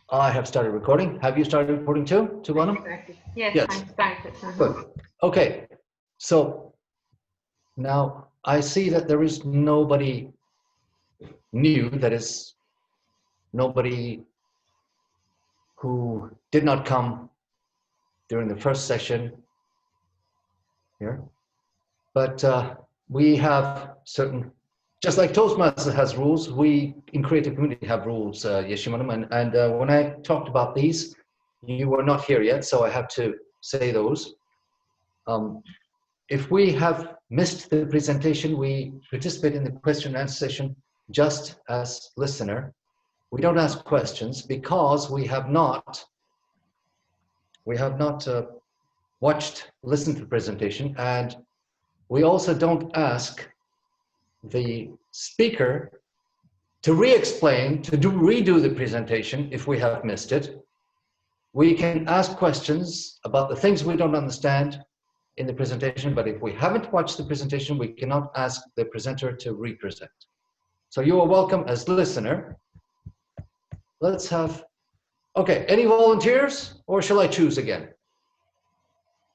I have started recording. Have you started recording too, Tubanum? Yes, I started. Good. Okay. So now I see that there is nobody new, that is nobody who did not come during the first session here. But we have certain, just like Toastmasters has rules, we in Creative Community have rules, Yeshimanum, and when I talked about these, you were not here yet, so I have to say those. If we have missed the presentation, we participate in the question and answer session just as listener. We don't ask questions because we have not listened to the presentation, and we also don't ask the speaker to re-explain, to redo the presentation if we have missed it. We can ask questions about the things we don't understand in the presentation, but if we haven't watched the presentation, we cannot ask the presenter to represent. So you are welcome as listener. Let's have, okay, any volunteers, or shall I choose again?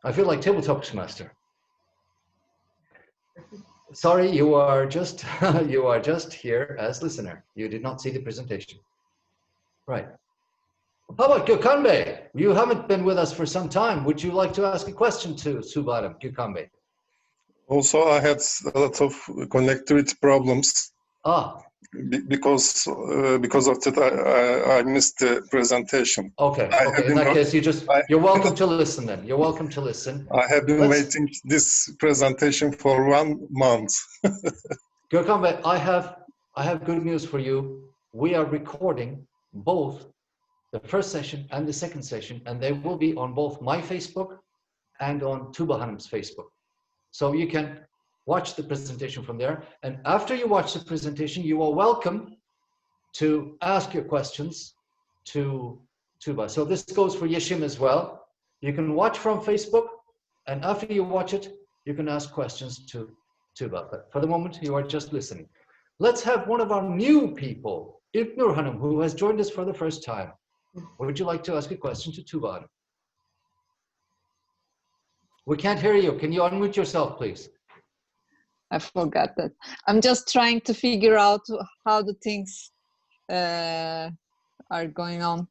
I feel like tabletop master. Sorry, you are just you are just here as listener. You did not see the presentation. Right. How about Gökhanbey? You haven't been with us for some time. Would you like to ask a question to Subaram, Gökhanbey? Also, I had a lot of connectivity problems. Because of that, I missed the presentation. Okay. In that case, you're welcome to listen then. You're welcome to listen. I have been waiting this presentation for 1 month. Gökhanbey, I have good news for you. We are recording both the first session and the second session, and they will be on both my Facebook and on Tuba Hanım's Facebook. So you can watch the presentation from there. And after you watch the presentation, you are welcome to ask your questions to Tuba. So this goes for Yeshim as well. You can watch from Facebook, and after you watch it, you can ask questions to Tuba. But for the moment, you are just listening. Let's have one of our new people, İlknur Hanım, who has joined us for the first time. Would you like to ask a question to Tuba? We can't hear you. Can you unmute yourself, please? I forgot that. I'm just trying to figure out how the things are going on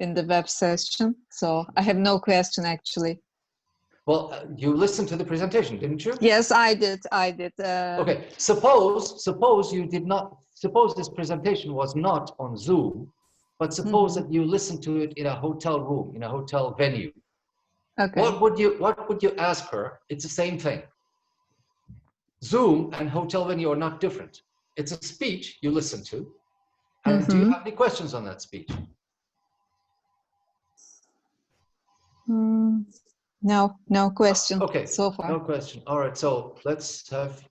in the web session. So I have no question actually. Well, you listened to the presentation, didn't you? Yes, I did. Okay. Suppose you did not. Suppose this presentation was not on Zoom, but suppose that you listened to it in a hotel room, in a hotel venue. Okay. What would you ask her? It's the same thing. Zoom and hotel venue are not different. It's a speech you listen to. And do you have any questions on that speech? No question. Okay, so far. No question. All right, so let's have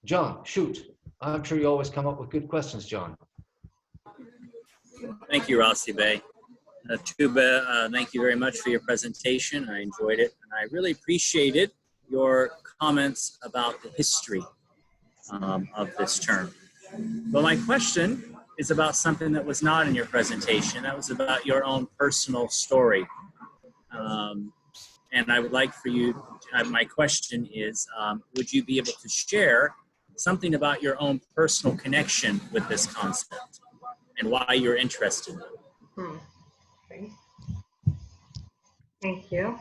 John, shoot. I'm sure you always come up with good questions, John. Thank you, Rossi Bey. Tuba, thank you very much for your presentation. I enjoyed it, and I really appreciated your comments about the history of this term. But my question is about something that was not in your presentation. That was about your own personal story. And I would like for you, my question is, would you be able to share something about your own personal connection with this concept and why you're interested in it? Okay. Thank you.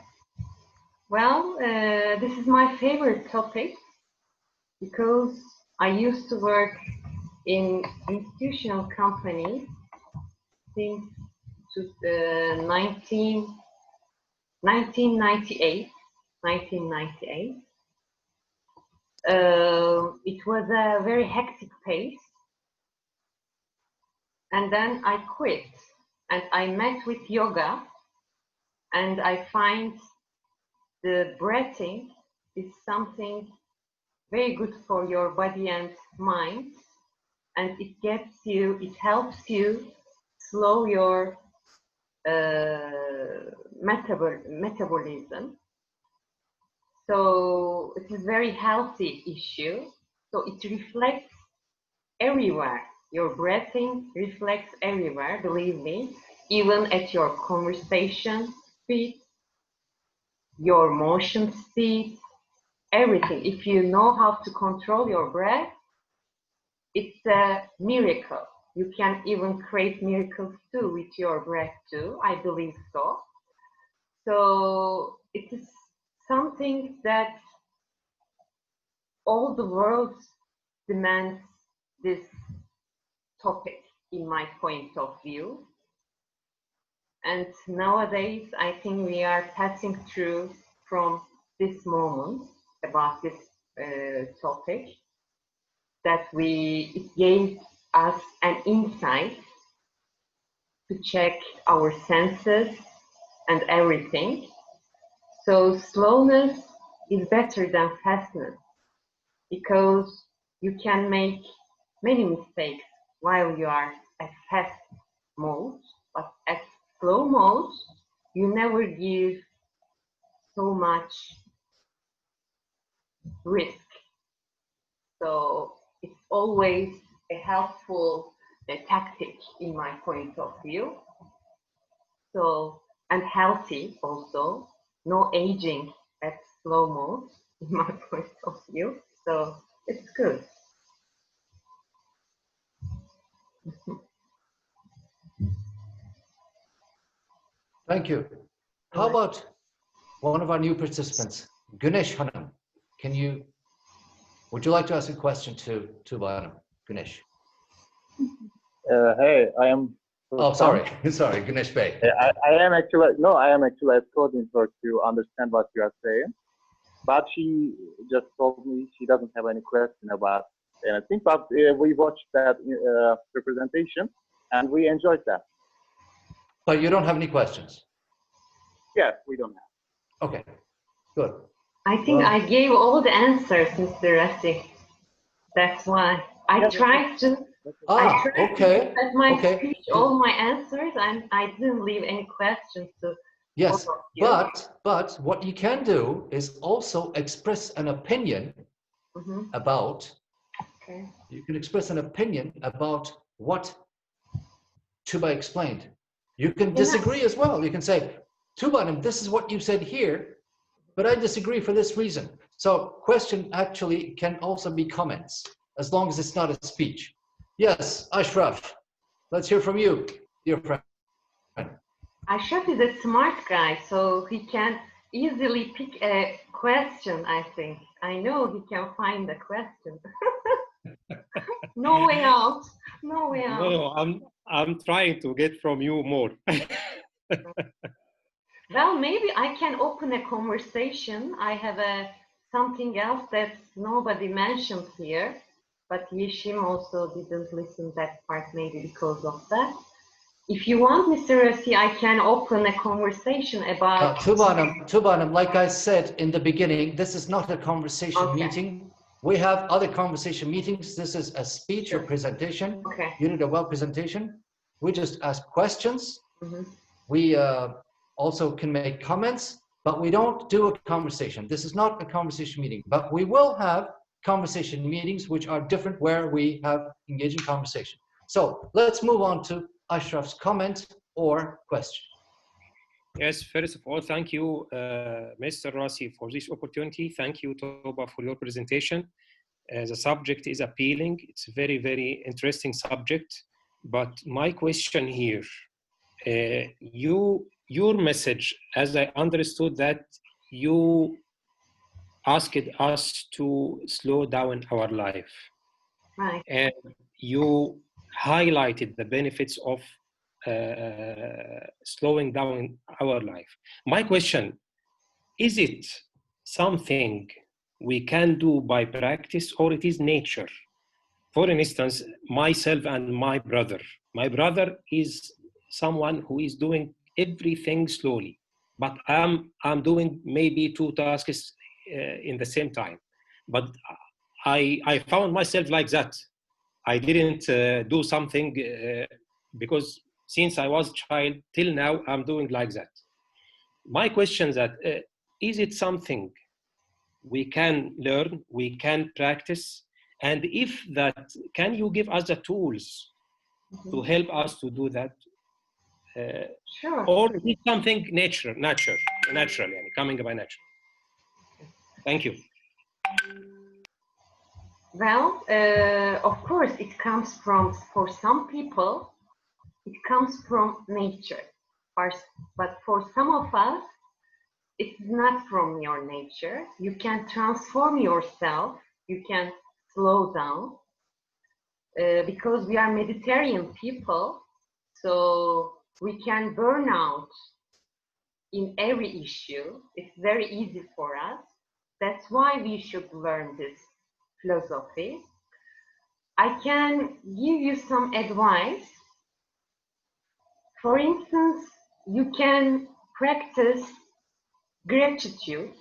Well, this is my favorite topic because I used to work in institutional companies since 1998. It was a very hectic pace, and then I quit and I met with yoga, and I find the breathing is something very good for your body and mind, and it helps you slow your metabolism. So it is a very healthy issue. So it reflects everywhere. Your breathing reflects everywhere, believe me. even at your conversation speed, your motion speed, everything. If you know how to control your breath, it's a miracle. You can even create miracles too with your breath too. I believe so. So it is something that all the world demands this topic in my point of view. And nowadays, I think we are passing through from this moment about this topic that it gave us an insight to check our senses and everything. So slowness is better than fastness because you can make many mistakes while you are at fast mode, but at slow mode, you never give so much risk. So it's always a helpful tactic in my point of view. So, and healthy also, no aging at slow mode in my point of view. So it's good. Thank you. How about one of our new participants, Güneş Hanım? Would you like to ask a question to Tuba Hanım? Güneş. Hey, I am. Oh, sorry, Güneş Bey. I am actually a coordinator to understand what you are saying, but she just told me she doesn't have any question about anything. But we watched that representation and we enjoyed that. But you don't have any questions? Yes, we don't have. Okay, good. I think I gave all the answers, Mr. Rasi. That's why I tried to. Okay. At my speech, all my answers, and I didn't leave any questions to. Yes, but what you can do is also express an opinion about. Okay. You can express an opinion about what Tuba explained. You can disagree as well. You can say, Tuba, this is what you said here, but I disagree for this reason. So question actually can also be comments, as long as it's not a speech. Yes, Ashraf, let's hear from you, dear friend. Ashraf is a smart guy, so he can easily pick a question, I think. I know he can find a question. No way out. No way out. No, I'm trying to get from you more. Well, maybe I can open a conversation. I have something else that nobody mentioned here, but Yeşim also didn't listen that part, maybe because of that. If you want, Mr. Rasi, I can open a conversation about... Tuba, like I said in the beginning, this is not a conversation meeting. We have other conversation meetings. This is a speech or presentation. You need a well presentation. We just ask questions. We also can make comments, but we don't do a conversation. This is not a conversation meeting, but we will have conversation meetings which are different, where we have engaging conversation. So let's move on to Ashraf's comment or question. Yes, first of all, thank you, Mr. Rasi, for this opportunity. Thank you, Toba, for your presentation. The subject is appealing. It's a very, very interesting subject. But my question here, your message, as I understood that you asked us to slow down our life. Right. And you highlighted the benefits of slowing down our life. My question, is it something we can do by practice, or it is nature? For instance, myself and my brother. My brother is someone who is doing everything slowly, but I'm doing maybe 2 tasks in the same time. But I found myself like that. I didn't do something because since I was a child till now, I'm doing like that. My question is that, is it something we can learn, we can practice? And if that, can you give us the tools to help us to do that? Sure. Or is it something natural, يعني, coming by nature? Thank you. Well, of course, it comes from, for some people, it comes from nature. But for some of us, it's not from your nature. You can transform yourself. You can slow down. Because we are Mediterranean people, so we can burn out in every issue. It's very easy for us. That's why we should learn this philosophy. I can give you some advice. For instance, you can practice gratitude.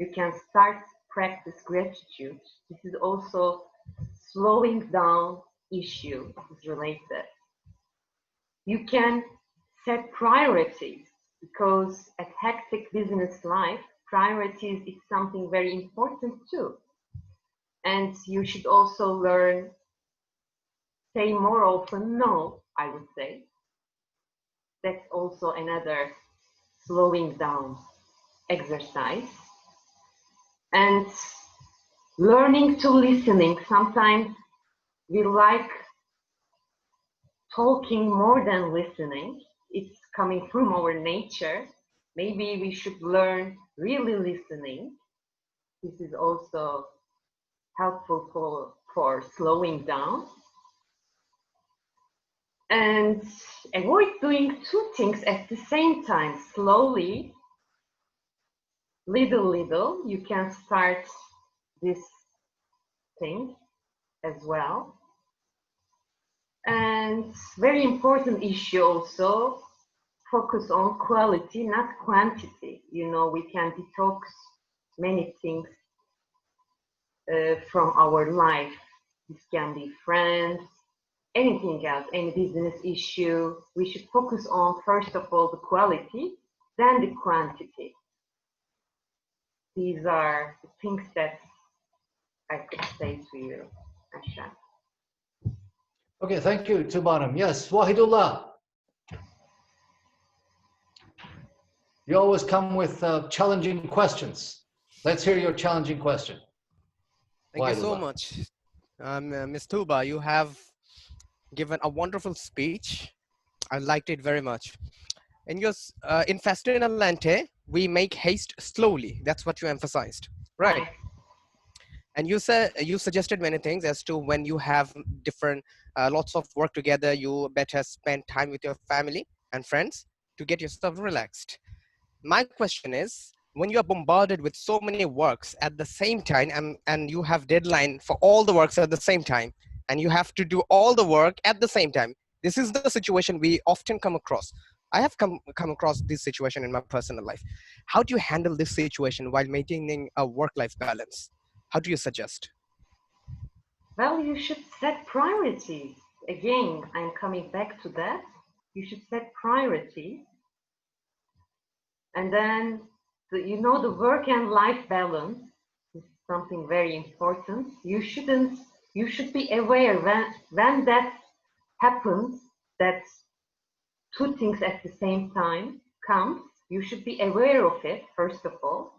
You can start practice gratitude. This is also slowing down issue is related. You can set priorities because at hectic business life, priorities is something very important too. And you should also learn, say more often no, I would say. That's also another slowing down exercise. And learning to listening. Sometimes we like talking more than listening. It's coming from our nature. Maybe we should learn really listening. This is also helpful for slowing down. And avoid doing two things at the same time. Slowly, little, you can start this thing as well. And very important issue also, focus on quality, not quantity. You know, we can detox many things from our life. This can be friends, anything else, any business issue. We should focus on, first of all, the quality, then the quantity. These are the things that I could say to you, Asha. Okay, thank you, Tubanum. Yes, Wahidullah. You always come with challenging questions. Let's hear your challenging question. Thank you so much. Ms. Tuba, you have given a wonderful speech. I liked it very much. In Festina and Lente, we make haste slowly. That's what you emphasized, right? And you suggested many things as to when you have different lots of work together, you better spend time with your family and friends to get yourself relaxed. My question is, when you are bombarded with so many works at the same time, and you have deadline for all the works at the same time, and you have to do all the work at the same time, this is the situation we often come across. I have come across this situation in my personal life. How do you handle this situation while maintaining a work-life balance? How do you suggest? Well, you should set priorities. Again, I'm coming back to that. You should set priorities. And then, the work and life balance is something very important. You should be aware when that happens, that two things at the same time comes. You should be aware of it, first of all.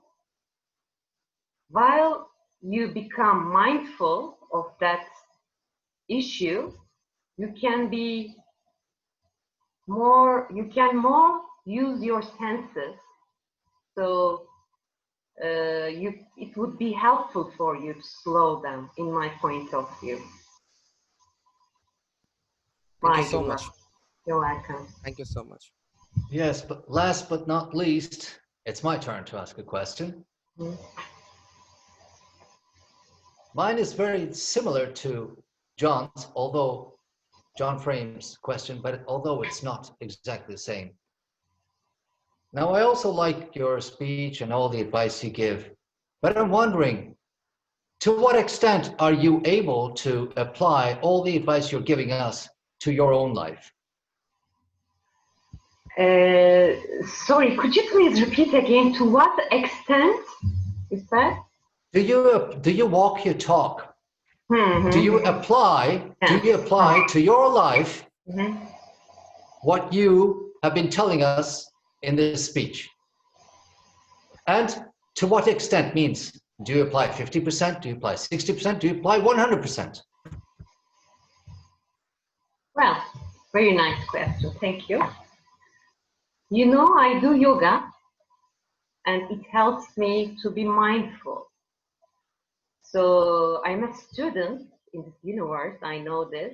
While you become mindful of that issue, you can more use your senses. So it would be helpful for you to slow down, in my point of view. Thank you so much. You're welcome. Thank you so much. Yes, but last but not least, it's my turn to ask a question. Mm-hmm. Mine is very similar to John's, although John Frame's question, but although it's not exactly the same. Now, I also like your speech and all the advice you give, but I'm wondering, to what extent are you able to apply all the advice you're giving us to your own life? Sorry, could you please repeat again? To what extent is that? Do you walk your talk? Mm-hmm. Do you apply to your life what you have been telling us in this speech. And to what extent means, do you apply 50%? Do you apply 60%? Do you apply 100%? Well, very nice question. Thank you. You know, I do yoga and it helps me to be mindful. So I'm a student in this universe. I know this.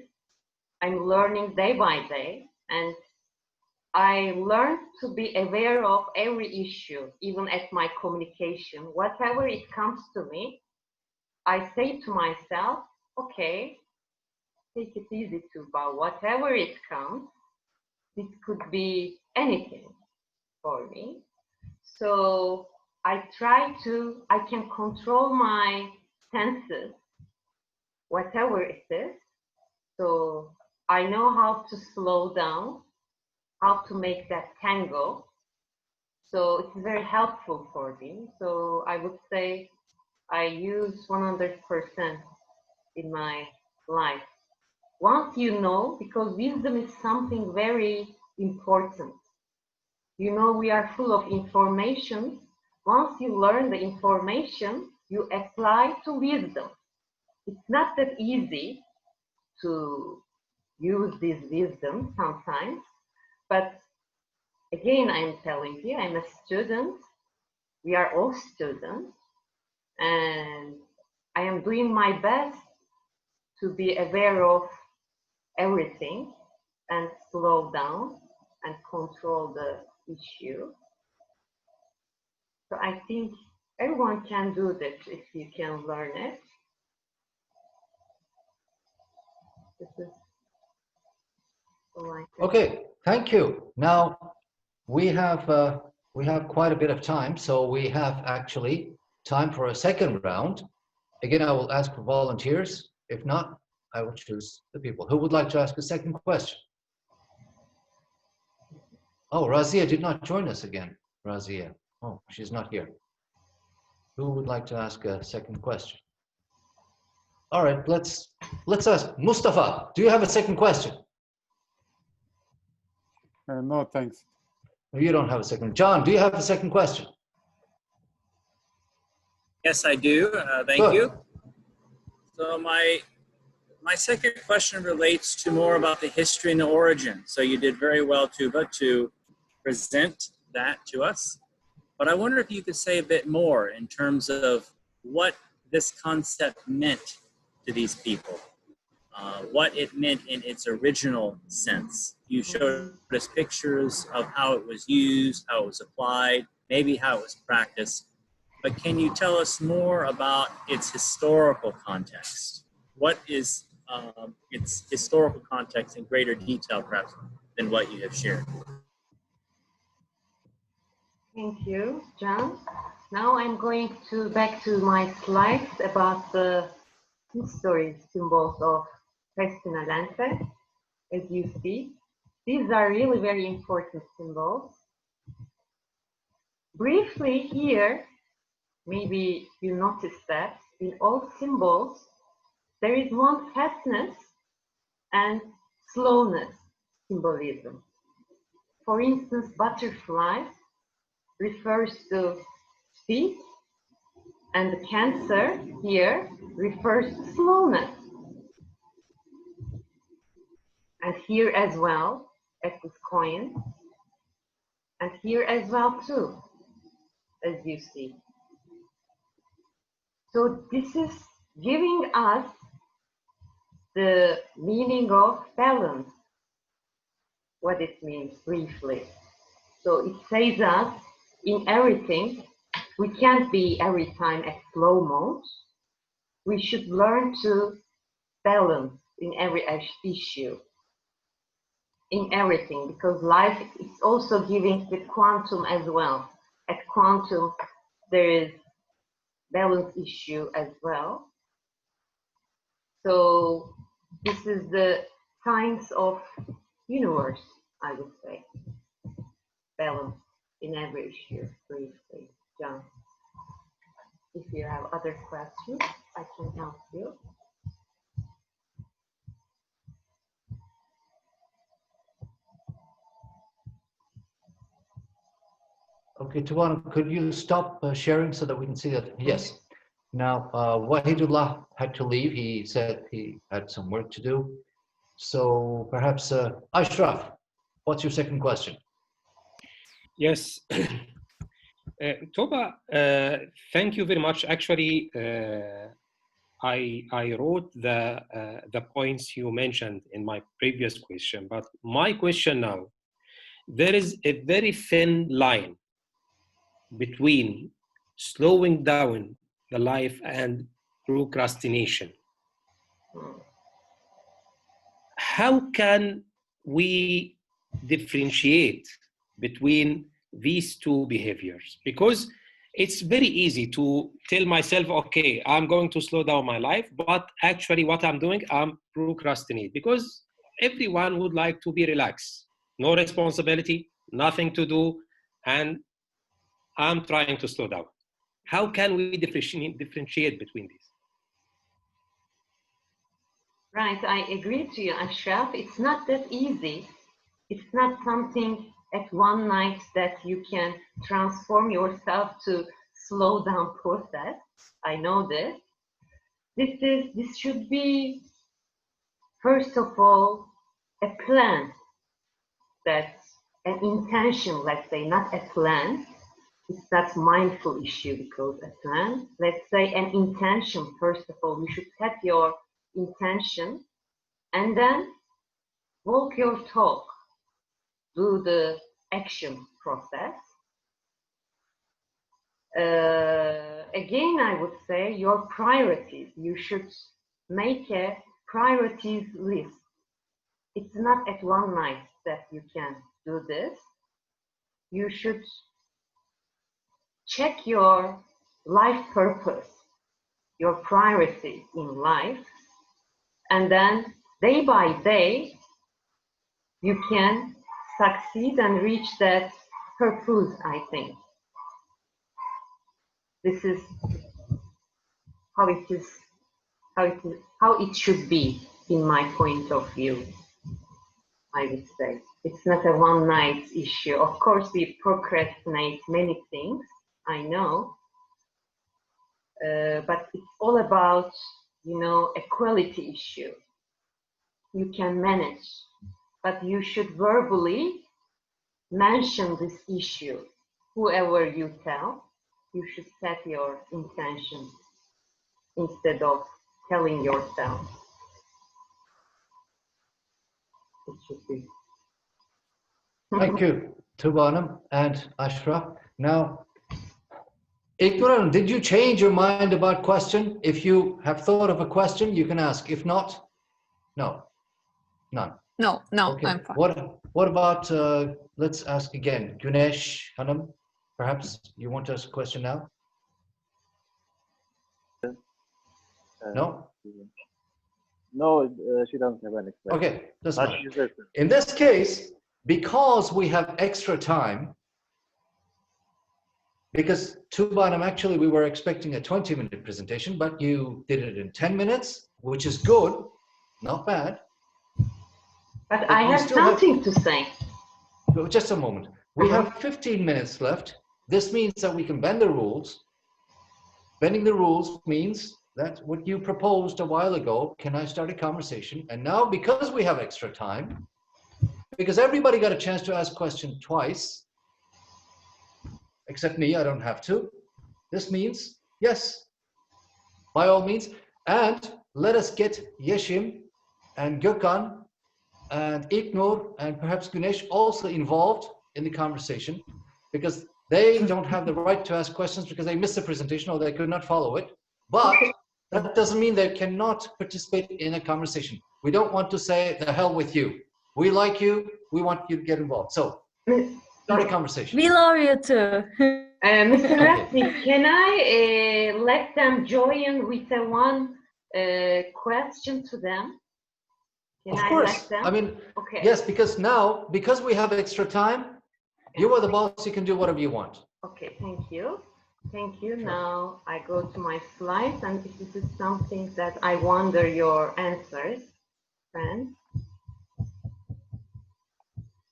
I'm learning day by day, and I learn to be aware of every issue, even at my communication. Whatever it comes to me, I say to myself, okay, take it easy, Tuba. Whatever it comes, it could be anything for me. So I can control my senses, whatever it is. So I know how to slow down, how to make that tango. So it's very helpful for me. So I would say I use 100% in my life. Once you know, because wisdom is something very important. You know, we are full of information. Once you learn the information, you apply to wisdom. It's not that easy to use this wisdom sometimes, but again, I'm telling you, I'm a student. We are all students, and I am doing my best to be aware of everything and slow down and control the issue. So I think everyone can do this if you can learn it. This is okay, thank you. Now we have quite a bit of time, so we have actually time for a second round. Again, I will ask for volunteers. If not, I will choose the people who would like to ask a second question. Oh, Razia did not join us again. Razia. Oh, she's not here. Who would like to ask a second question? All right, let's ask Mustafa. Do you have a second question? No, thanks. You don't have a second. John, do you have a second question? Yes, I do. Thank you. So my second question relates to more about the history and the origin. So you did very well, Tuba, to present that to us. But I wonder if you could say a bit more in terms of what this concept meant to these people, what it meant in its original sense. You showed us pictures of how it was used, how it was applied, maybe how it was practiced. But can you tell us more about its historical context? What is its historical context in greater detail, perhaps, than what you have shared? Thank you, John. Now I'm going back to my slides about the history symbols of Festina Lente. As you see, these are really very important symbols. Briefly here, maybe you noticed that in all symbols, there is one fastness and slowness symbolism. For instance, butterfly refers to speed, and the Cancer here refers to slowness. And here as well, at this coin, and here as well too, as you see. So this is giving us the meaning of balance, what it means briefly. So it says us in everything, we can't be every time at slow mode. We should learn to balance in every issue, in everything, because life is also giving the quantum as well. At quantum, there is balance issue as well. So this is the science of universe, I would say. Balance in every issue, briefly. John, if you have other questions, I can help you. Okay, Tuan, could you stop sharing so that we can see that? Yes. Now, Wahidullah had to leave. He said he had some work to do. So perhaps, Ashraf, what's your second question? Yes. Toba, thank you very much. Actually, I wrote the points you mentioned in my previous question, but my question now, there is a very thin line between slowing down the life and procrastination. How can we differentiate between these two behaviors? Because it's very easy to tell myself, okay, I'm going to slow down my life, but actually what I'm doing, I'm procrastinating, because everyone would like to be relaxed, no responsibility, nothing to do, and I'm trying to slow down. How can we differentiate between these? Right, I agree to you, Ashraf. It's not that easy. It's not something at one night that you can transform yourself to slow down process. I know this. This should be, first of all, a plan, that's an intention, let's say, not a plan. It's not mindful issue because a plan, let's say an intention. First of all, you should set your intention and then walk your talk, do the action process. Again, I would say your priorities. You should make a priorities list. It's not at one night that you can do this. You should check your life purpose, your priorities in life, and then day by day, you can succeed and reach that purpose, I think. This is how it is, how it should be in my point of view, I would say. It's not a one night issue. Of course, we procrastinate many things, I know, but it's all about, you know, a quality issue. You can manage, but you should verbally mention this issue. Whoever you tell, you should set your intention instead of telling yourself. It should be. Thank you, Tubanam and Ashraf. Now, Ikram, did you change your mind about question? If you have thought of a question, you can ask. If not, no, none. No, Okay. I'm fine. What about, let's ask again, Gunesh Hanam, perhaps you want to ask a question now? No? No, she doesn't have any question. Okay, that's fine. In this case, because we have extra time, because Tubanam, actually we were expecting a 20-minute presentation, but you did it in 10 minutes, which is good, not bad. But I have something to say. Just a moment. We have 15 minutes left. This means that we can bend the rules. Bending the rules means that what you proposed a while ago, can I start a conversation? And now, because we have extra time, because everybody got a chance to ask questions twice, except me, I don't have to. This means, yes, by all means. And let us get Yeşim and Gökhan and Iknur and perhaps Gunesh also involved in the conversation, because they don't have the right to ask questions because they missed the presentation or they could not follow it. But that doesn't mean they cannot participate in a conversation. We don't want to say the hell with you. We like you. We want you to get involved. So start a conversation. We love you too. Mr. Rasnik, can I let them join with one question to them? Of course. I mean, okay. Yes, because now, because we have extra time, you are the boss, you can do whatever you want. Okay, thank you. Thank you. Sure. Now I go to my slides, and this is something that I wonder your answers, friends.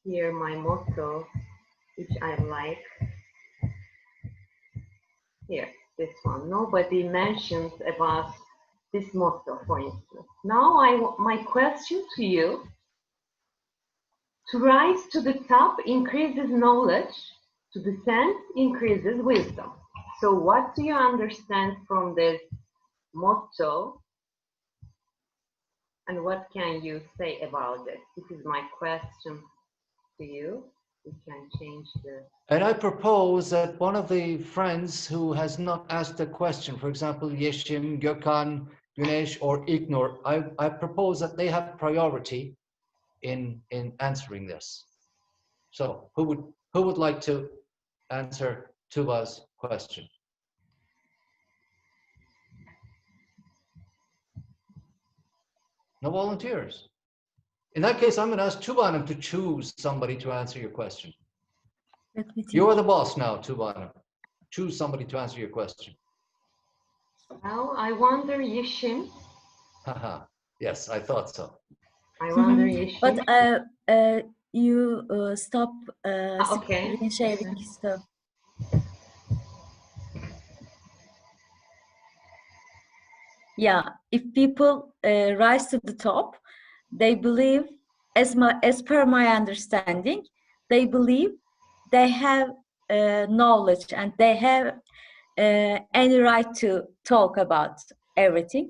Here my motto, which I like. Here, this one. Nobody mentions about this motto, for instance. Now, my question to you: to rise to the top increases knowledge, to descend increases wisdom. So, what do you understand from this motto? And what can you say about it? This is my question to you. We can change the... And I propose that one of the friends who has not asked a question, for example, Yeşim, Gökhan, Güneş, or Ignor, I propose that they have priority in answering this. So who would like to answer Tuba's question? No volunteers. In that case, I'm going to ask Tuba to choose somebody to answer your question. You are the boss now, Tuba. Choose somebody to answer your question. Well, I wonder, Yeşim. Yes, I thought so. I wonder, Yeşim. But you stop okay. screen sharing stuff. Yeah, if people rise to the top, they believe, as per my understanding, they believe they have knowledge and they have any right to talk about everything.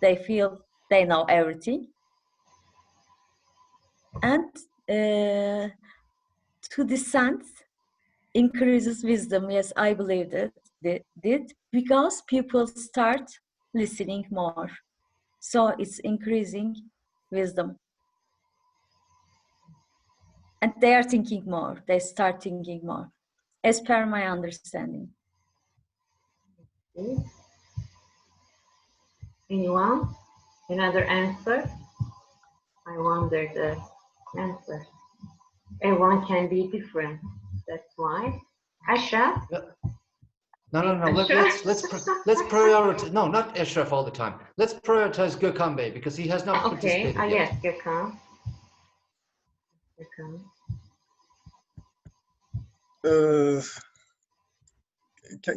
They feel they know everything. And to descend increases wisdom. Yes, I believe that they did, because people start listening more. So it's increasing wisdom. And they are thinking more. They start thinking more, as per my understanding. Anyone? Another answer? I wonder the answer. Everyone can be different. That's why. Ashraf? No. Let's prioritize. No, not Ashraf all the time. Let's prioritize Gökhan Bey because he has not participated yet. Yes, Gökhan.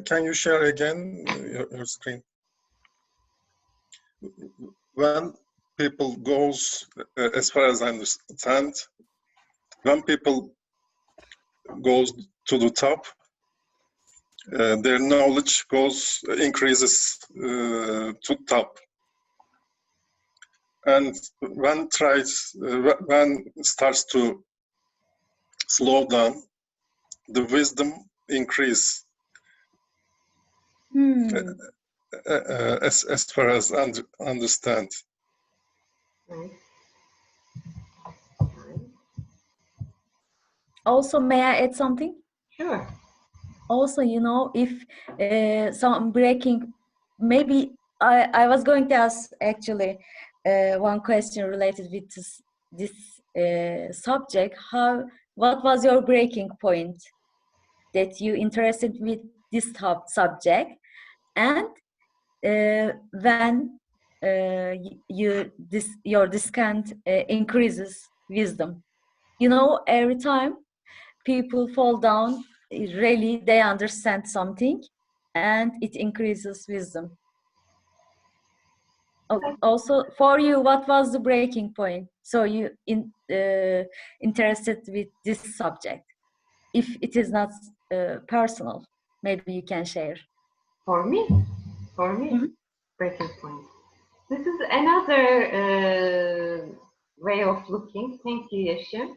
Can you share again your screen? When people goes, as far as I understand, when people goes to the top, their knowledge increases to top. And when starts to slow down, the wisdom increase. As far as understand. Also, may I add something? Sure. Also, you know, if some breaking, maybe I was going to ask actually one question related with this subject. What was your breaking point that you interested with this subject, and when your descent increases wisdom? You know, every time people fall down, really they understand something, and it increases wisdom. Also, for you, what was the breaking point? So you interested with this subject? If it is not personal, maybe you can share. For me, breaking point. This is another way of looking. Thank you, Yeşim.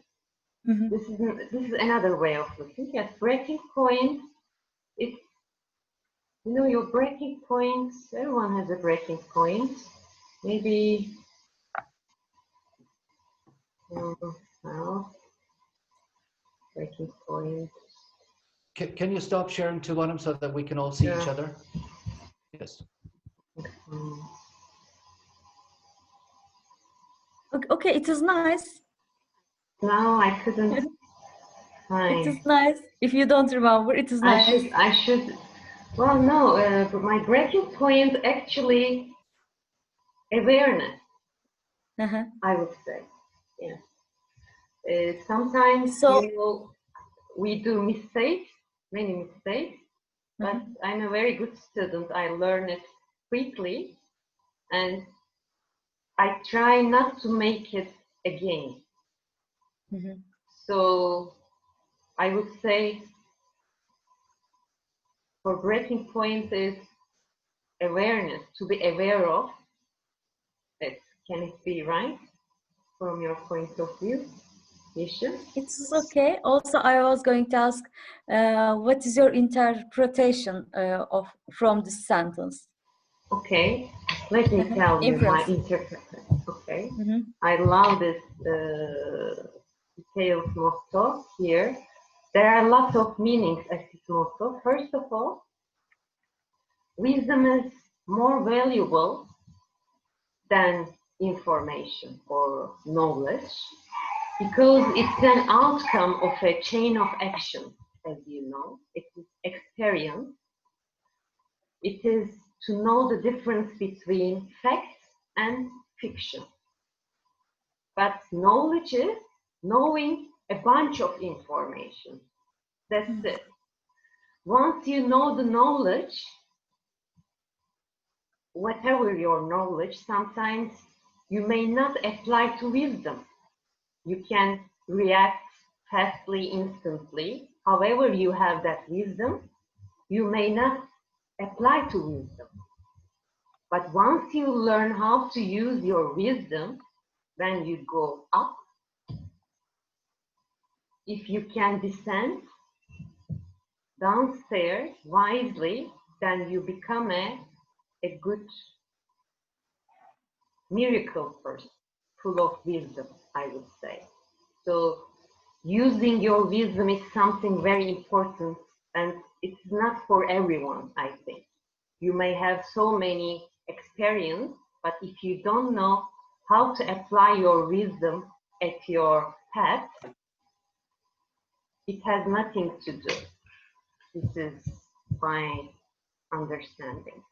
This is another way of looking. Yes, breaking point. It's, you know, your breaking points. Everyone has a breaking point. Maybe. Breaking point. Can you stop sharing to one so that we can all see each other? Yes. Okay, it is nice. No, I couldn't find. It is nice. If you don't remember, it is nice. I should. Well, no, but my breaking point actually awareness. I would say, yeah. Sometimes, you know, we do mistakes, many mistakes, but I'm a very good student. I learn it quickly, and I try not to make it again. So I would say for breaking point is awareness, to be aware of it. Can it be right from your point of view? It's okay. Also, I was going to ask, what is your interpretation from this sentence? Okay, let me tell you my interpretation. Okay, I love this detailed motto here. There are lots of meanings at this motto. First of all, wisdom is more valuable than information or knowledge, because it's an outcome of a chain of action, as you know. It is experience. It is to know the difference between facts and fiction. But knowledge is knowing a bunch of information. That's it. Once you know the knowledge, whatever your knowledge, sometimes you may not apply to wisdom. You can react fastly, instantly. However, you have that wisdom, you may not apply to wisdom. But once you learn how to use your wisdom, then you go up. If you can descend downstairs wisely, then you become a good miracle person, full of wisdom, I would say. So using your wisdom is something very important, and it's not for everyone, I think. You may have so many experience, but if you don't know how to apply your wisdom at your path, it has nothing to do. This is my understanding.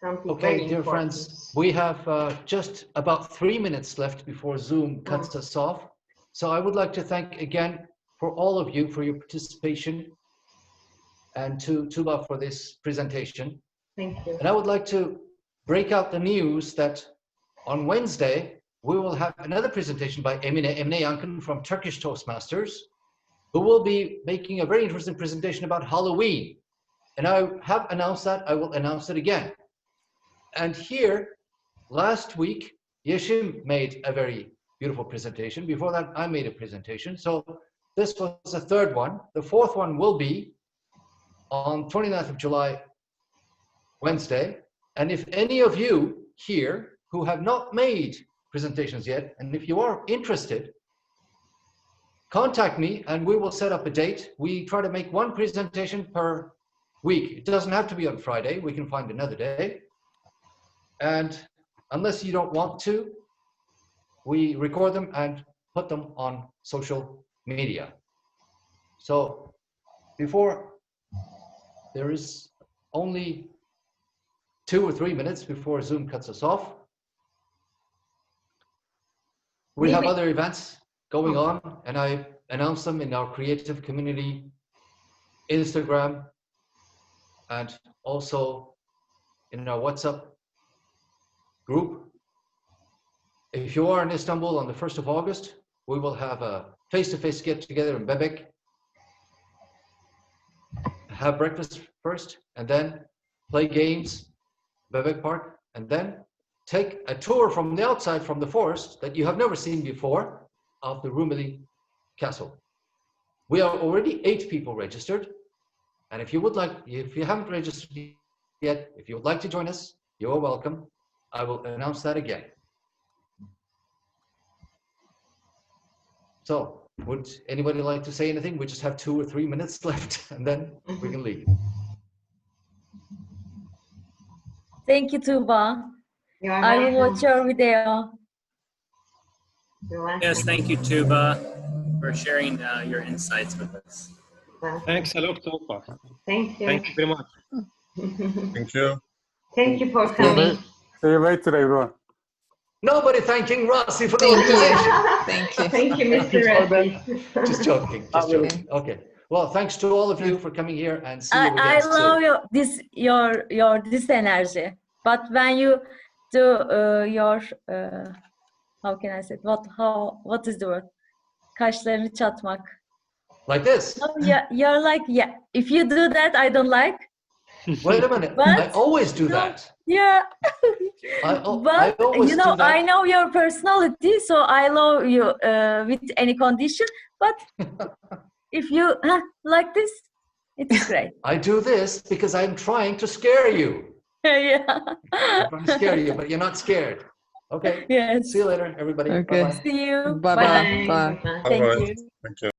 Okay, dear friends, we have just about 3 minutes left before Zoom cuts us off. So I would like to thank again for all of you for your participation, and to Tuba for this presentation. Thank you. And I would like to break out the news that on Wednesday, we will have another presentation by Emine Yankın from Turkish Toastmasters, who will be making a very interesting presentation about Halloween. And I have announced that, I will announce it again. And here, last week, Yeşim made a very beautiful presentation. Before that, I made a presentation. So this was the third one. The fourth one will be on 29th of July, Wednesday. And if any of you here who have not made presentations yet, and if you are interested, contact me and we will set up a date. We try to make one presentation per week. It doesn't have to be on Friday. We can find another day. And unless you don't want to, we record them and put them on social media. So before, there is only 2 or 3 minutes before Zoom cuts us off. We have other events going on, and I announce them in our creative community Instagram and also in our WhatsApp group. If you are in Istanbul on the 1st of August, we will have a face-to-face get-together in Bebek. Have breakfast first, and then play games, Bebek Park, and then take a tour from the outside, from the forest that you have never seen before, of the Rumeli Castle. We are already 8 people registered, and if you would like, if you haven't registered yet, if you would like to join us, you are welcome. I will announce that again. So, would anybody like to say anything? We just have 2 or 3 minutes left, and then we can leave. Thank you, Tuba. I will watch your video. Yes, thank you, Tuba, for sharing your insights with us. Thanks a lot, Tuba. Thank you. Thank you very much. Thank you. Thank you for coming. See you later, everyone. Nobody thanking Rossi for the Thank you. organization. Thank you. Thank you, Mr. Rossi. Just joking. Just joking. Okay. Well, thanks to all of you for coming here, and see you again I soon. love this energy. But when you do your how can I say it? What is the word? Kaşlarını çatmak. Like this. No, yeah, you're like, yeah. If you do that, I don't like. Wait a minute. But, I always do that. Yeah. I But always you know, do that. I know your personality, so I love you with any condition. But if you like this, it's great. I do this because I'm trying to scare you. Yeah. I'm trying to scare you, but you're not scared. Okay. Yes. See you later, everybody. Okay. Bye-bye. See you. Bye-bye. Bye. Bye. Bye. Thank Bye-bye. you. Thank you.